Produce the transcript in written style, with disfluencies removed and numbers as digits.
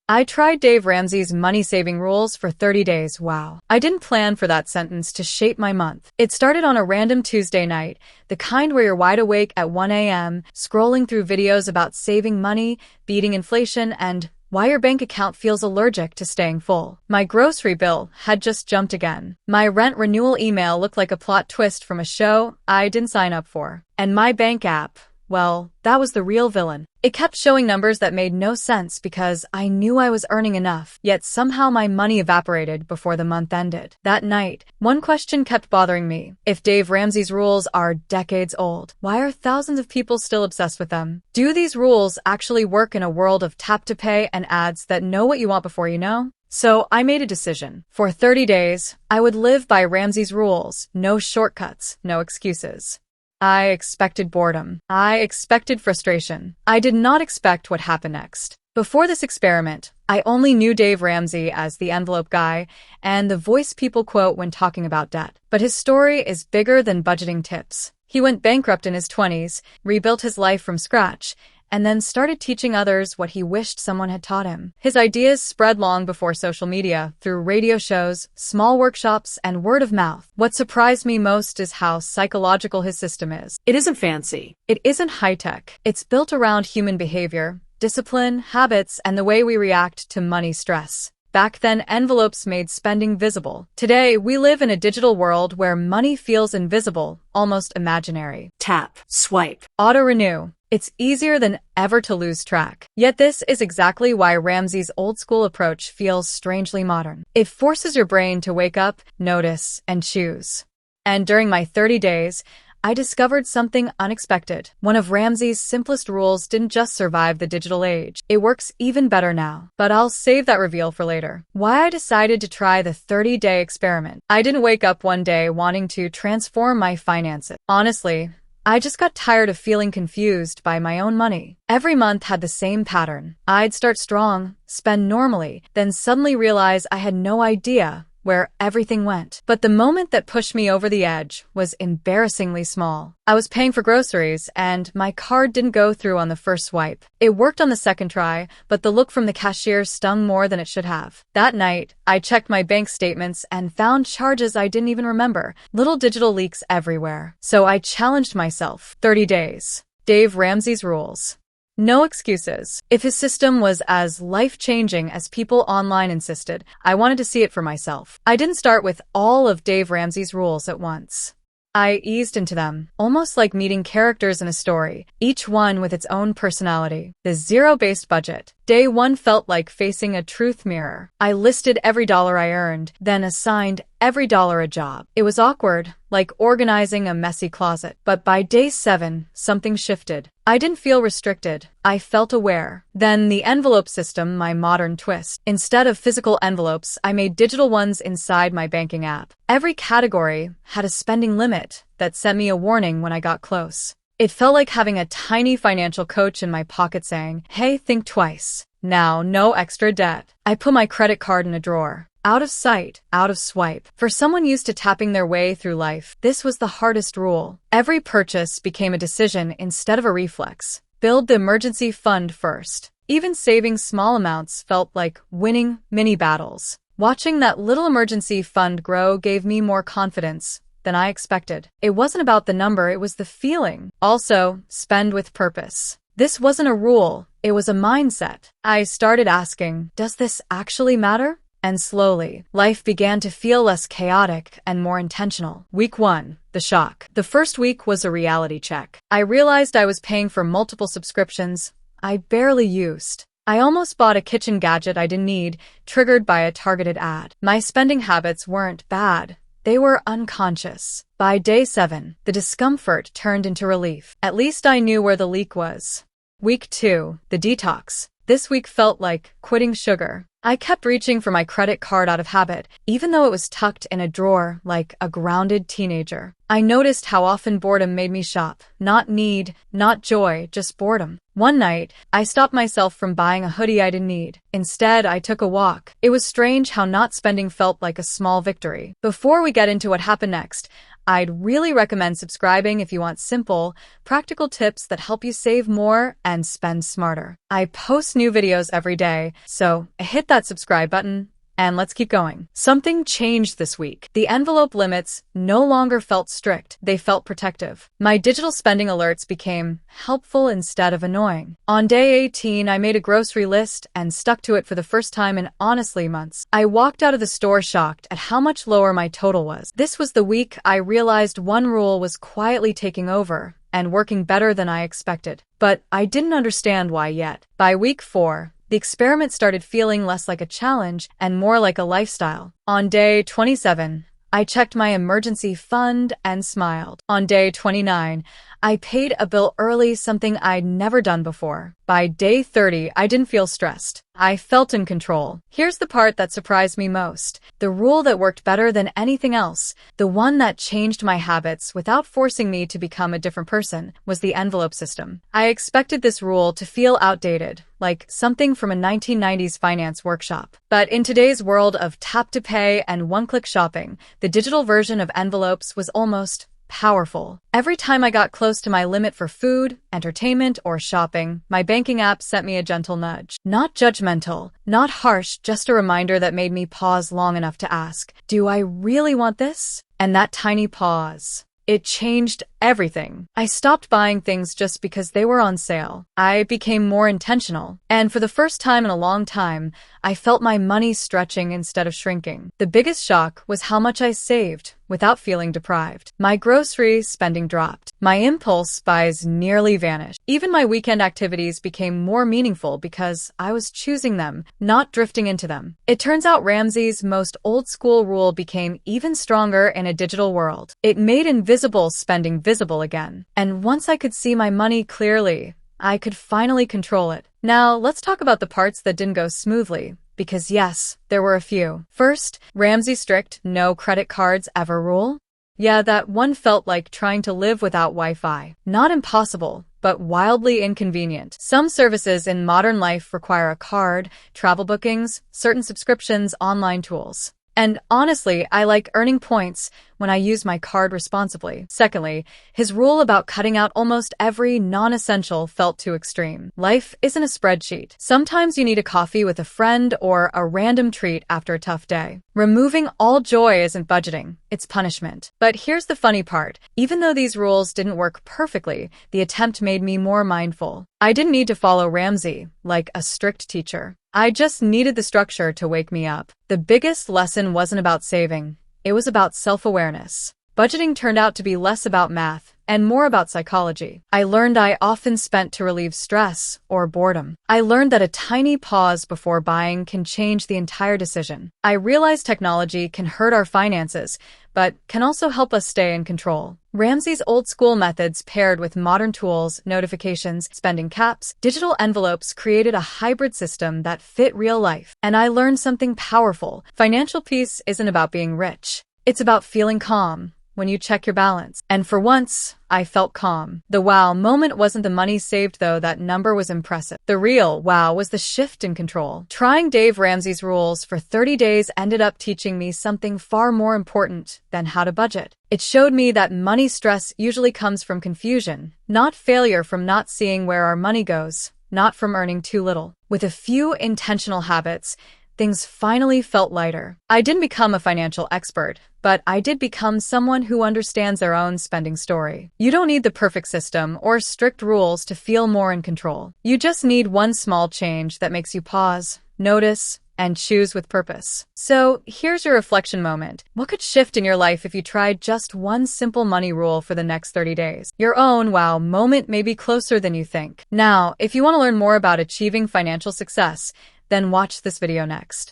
I tried Dave Ramsey's money-saving rules for 30 days. Wow. I didn't plan for that sentence to shape my month. It started on a random Tuesday night, the kind where you're wide awake at 1 a.m., scrolling through videos about saving money, beating inflation, and why your bank account feels allergic to staying full. My grocery bill had just jumped again. My rent renewal email looked like a plot twist from a show I didn't sign up for. And my bank app, well, that was the real villain. It kept showing numbers that made no sense because I knew I was earning enough, yet somehow my money evaporated before the month ended. That night, one question kept bothering me. If Dave Ramsey's rules are decades old, why are thousands of people still obsessed with them? Do these rules actually work in a world of tap-to-pay and ads that know what you want before you know? So I made a decision. For 30 days, I would live by Ramsey's rules. No shortcuts, no excuses. I expected boredom. I expected frustration. I did not expect what happened next. Before this experiment, I only knew Dave Ramsey as the envelope guy and the voice people quote when talking about debt. But his story is bigger than budgeting tips. He went bankrupt in his 20s, rebuilt his life from scratch, and then started teaching others what he wished someone had taught him. His ideas spread long before social media, through radio shows, small workshops, and word of mouth. What surprised me most is how psychological his system is. It isn't fancy. It isn't high-tech. It's built around human behavior, discipline, habits, and the way we react to money stress. Back then, envelopes made spending visible. Today, we live in a digital world where money feels invisible, almost imaginary. Tap, swipe, auto-renew. It's easier than ever to lose track. Yet this is exactly why Ramsey's old-school approach feels strangely modern. It forces your brain to wake up, notice, and choose. And during my 30 days, I discovered something unexpected. One of Ramsey's simplest rules didn't just survive the digital age. It works even better now. But I'll save that reveal for later. Why I decided to try the 30-day experiment. I didn't wake up one day wanting to transform my finances. Honestly, I just got tired of feeling confused by my own money. Every month had the same pattern. I'd start strong, spend normally, then suddenly realize I had no idea where everything went. But the moment that pushed me over the edge was embarrassingly small. I was paying for groceries, and my card didn't go through on the first swipe. It worked on the second try, but the look from the cashier stung more than it should have. That night, I checked my bank statements and found charges I didn't even remember. Little digital leaks everywhere. So I challenged myself. 30 days. Dave Ramsey's rules. No excuses. If his system was as life-changing as people online insisted, I wanted to see it for myself. I didn't start with all of Dave Ramsey's rules at once. I eased into them, almost like meeting characters in a story, each one with its own personality. The zero-based budget. Day one felt like facing a truth mirror. I listed every dollar I earned, then assigned every dollar a job. It was awkward, like organizing a messy closet. But by day 7, something shifted. I didn't feel restricted. I felt aware. Then the envelope system, my modern twist. Instead of physical envelopes, I made digital ones inside my banking app. Every category had a spending limit that sent me a warning when I got close. It felt like having a tiny financial coach in my pocket saying, "Hey, think twice. Now, no extra debt." I put my credit card in a drawer. Out of sight, out of swipe. For someone used to tapping their way through life, this was the hardest rule. Every purchase became a decision instead of a reflex. Build the emergency fund first. Even saving small amounts felt like winning mini battles. Watching that little emergency fund grow gave me more confidence than I expected. It wasn't about the number, it was the feeling. Also, spend with purpose. This wasn't a rule, it was a mindset. I started asking, does this actually matter? And slowly, life began to feel less chaotic and more intentional. Week 1, the shock. The first week was a reality check. I realized I was paying for multiple subscriptions I barely used. I almost bought a kitchen gadget I didn't need, triggered by a targeted ad. My spending habits weren't bad. They were unconscious. By day 7, the discomfort turned into relief. At least I knew where the leak was. Week 2, the detox. This week felt like quitting sugar. I kept reaching for my credit card out of habit, even though it was tucked in a drawer like a grounded teenager. I noticed how often boredom made me shop. Not need, not joy, just boredom. One night, I stopped myself from buying a hoodie I didn't need. Instead, I took a walk. It was strange how not spending felt like a small victory. Before we get into what happened next, I'd really recommend subscribing if you want simple, practical tips that help you save more and spend smarter. I post new videos every day, so hit that subscribe button. And let's keep going. Something changed this week. The envelope limits no longer felt strict. They felt protective. My digital spending alerts became helpful instead of annoying. On day 18, I made a grocery list and stuck to it for the first time in honestly months. I walked out of the store shocked at how much lower my total was. This was the week I realized one rule was quietly taking over and working better than I expected. But I didn't understand why yet. By week 4, the experiment started feeling less like a challenge and more like a lifestyle. On day 27, I checked my emergency fund and smiled. On day 29, I paid a bill early, something I'd never done before. By day 30, I didn't feel stressed. I felt in control. Here's the part that surprised me most. The rule that worked better than anything else, the one that changed my habits without forcing me to become a different person, was the envelope system. I expected this rule to feel outdated, like something from a 1990s finance workshop. But in today's world of tap-to-pay and one-click shopping, the digital version of envelopes was almost powerful. Every time I got close to my limit for food, entertainment, or shopping, my banking app sent me a gentle nudge. Not judgmental, not harsh, just a reminder that made me pause long enough to ask, do I really want this? And that tiny pause, it changed everything. I stopped buying things just because they were on sale. I became more intentional. And for the first time in a long time, I felt my money stretching instead of shrinking. The biggest shock was how much I saved without feeling deprived. My grocery spending dropped. My impulse buys nearly vanished. Even my weekend activities became more meaningful because I was choosing them, not drifting into them. It turns out Ramsey's most old-school rule became even stronger in a digital world. It made invisible spending visible again. And once I could see my money clearly, I could finally control it. Now, let's talk about the parts that didn't go smoothly. Because yes, there were a few. First, Ramsey's strict no credit cards ever rule. Yeah, that one felt like trying to live without Wi-Fi. Not impossible, but wildly inconvenient. Some services in modern life require a card, travel bookings, certain subscriptions, online tools. And honestly, I like earning points when I use my card responsibly. Secondly, his rule about cutting out almost every non-essential felt too extreme. Life isn't a spreadsheet. Sometimes you need a coffee with a friend or a random treat after a tough day. Removing all joy isn't budgeting, it's punishment. But here's the funny part. Even though these rules didn't work perfectly, the attempt made me more mindful. I didn't need to follow Ramsey like a strict teacher. I just needed the structure to wake me up. The biggest lesson wasn't about saving. It was about self-awareness. Budgeting turned out to be less about math and more about psychology. I learned I often spent to relieve stress or boredom. I learned that a tiny pause before buying can change the entire decision. I realized technology can hurt our finances, but can also help us stay in control. Ramsey's old-school methods paired with modern tools, notifications, spending caps, digital envelopes created a hybrid system that fit real life. And I learned something powerful. Financial peace isn't about being rich. It's about feeling calm when you check your balance. And for once, I felt calm. The wow moment wasn't the money saved, though that number was impressive. The real wow was the shift in control. Trying Dave Ramsey's rules for 30 days ended up teaching me something far more important than how to budget. It showed me that money stress usually comes from confusion, not failure from not seeing where our money goes, not from earning too little. With a few intentional habits, things finally felt lighter. I didn't become a financial expert, but I did become someone who understands their own spending story. You don't need the perfect system or strict rules to feel more in control. You just need one small change that makes you pause, notice, and choose with purpose. So here's your reflection moment. What could shift in your life if you tried just one simple money rule for the next 30 days? Your own wow moment may be closer than you think. Now, if you want to learn more about achieving financial success, then watch this video next.